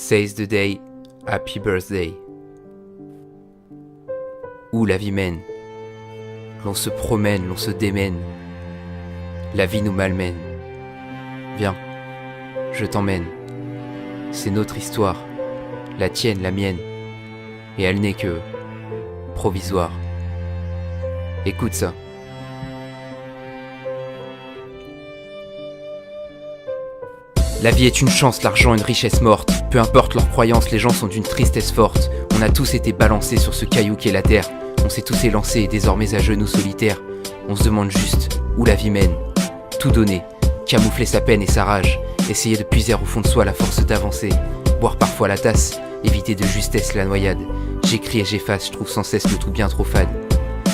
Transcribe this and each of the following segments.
Seize the day, happy birthday. Où la vie mène. L'on se promène, l'on se démène. La vie nous malmène. Viens, je t'emmène. C'est notre histoire, la tienne, la mienne. Et elle n'est que provisoire. Écoute ça. La vie est une chance, l'argent une richesse morte. Peu importe leurs croyances, les gens sont d'une tristesse forte. On a tous été balancés sur ce caillou qu'est la terre. On s'est tous élancés et désormais à genoux solitaires. On se demande juste où la vie mène. Tout donner, camoufler sa peine et sa rage. Essayer de puiser au fond de soi la force d'avancer. Boire parfois la tasse, éviter de justesse la noyade. J'écris et j'efface, je trouve sans cesse le tout bien trop fade.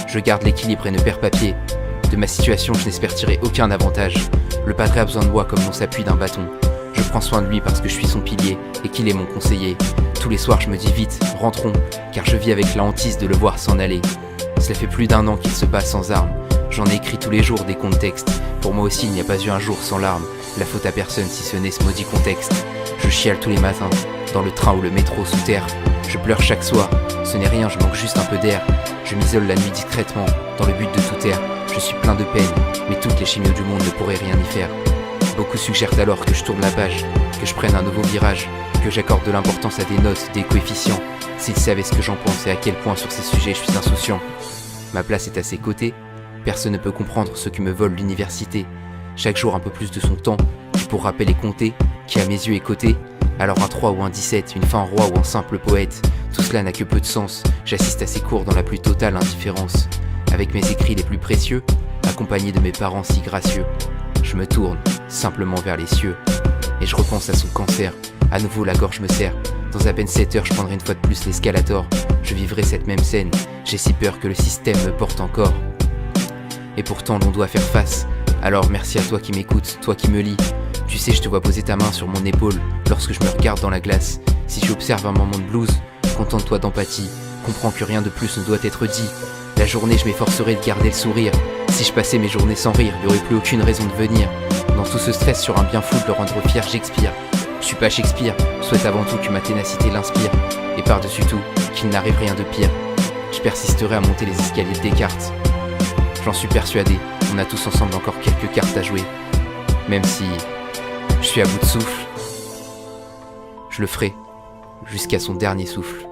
Je garde l'équilibre et ne perds pas pied. De ma situation je n'espère tirer aucun avantage. Le padré a besoin de moi comme l'on s'appuie d'un bâton. Je prends soin de lui parce que je suis son pilier et qu'il est mon conseiller. Tous les soirs je me dis vite, rentrons, car je vis avec la hantise de le voir s'en aller. Cela fait plus d'1 an qu'il se passe sans armes. J'en ai écrit tous les jours des comptes textes. Pour moi aussi il n'y a pas eu un jour sans larmes. La faute à personne si ce n'est ce maudit contexte. Je chiale tous les matins, dans le train ou le métro sous terre. Je pleure chaque soir, ce n'est rien, je manque juste un peu d'air. Je m'isole la nuit discrètement, dans le but de tout taire. Je suis plein de peine, mais toutes les chimios du monde ne pourraient rien y faire. Beaucoup suggèrent alors que je tourne la page, que je prenne un nouveau virage, que j'accorde de l'importance à des notes, des coefficients. S'ils savaient ce que j'en pense et à quel point sur ces sujets je suis insouciant. Ma place est à ses côtés, personne ne peut comprendre ce qui me vole l'université. Chaque jour un peu plus de son temps, qui pour rappeler compter, qui à mes yeux est coté. Alors un 3 ou un 17, une fin en roi ou un simple poète, tout cela n'a que peu de sens. J'assiste à ces cours dans la plus totale indifférence, avec mes écrits les plus précieux, accompagné de mes parents si gracieux. Je me tourne simplement vers les cieux, et je repense à son cancer. À nouveau la gorge me serre. Dans à peine 7 heures je prendrai une fois de plus l'escalator. Je vivrai cette même scène, j'ai si peur que le système me porte encore. Et pourtant l'on doit faire face. Alors merci à toi qui m'écoutes, toi qui me lis. Tu sais je te vois poser ta main sur mon épaule lorsque je me regarde dans la glace. Si j'observe un moment de blues, contente-toi d'empathie. Comprends que rien de plus ne doit être dit. La journée je m'efforcerai de garder le sourire. Si je passais mes journées sans rire, il n'y aurait plus aucune raison de venir. Dans tout ce stress sur un bien fou de le rendre fier, j'expire. Je suis pas Shakespeare, je souhaite avant tout que ma ténacité l'inspire. Et par-dessus tout, qu'il n'arrive rien de pire. Je persisterai à monter les escaliers de Descartes. J'en suis persuadé, on a tous ensemble encore quelques cartes à jouer. Même si je suis à bout de souffle, je le ferai jusqu'à son dernier souffle.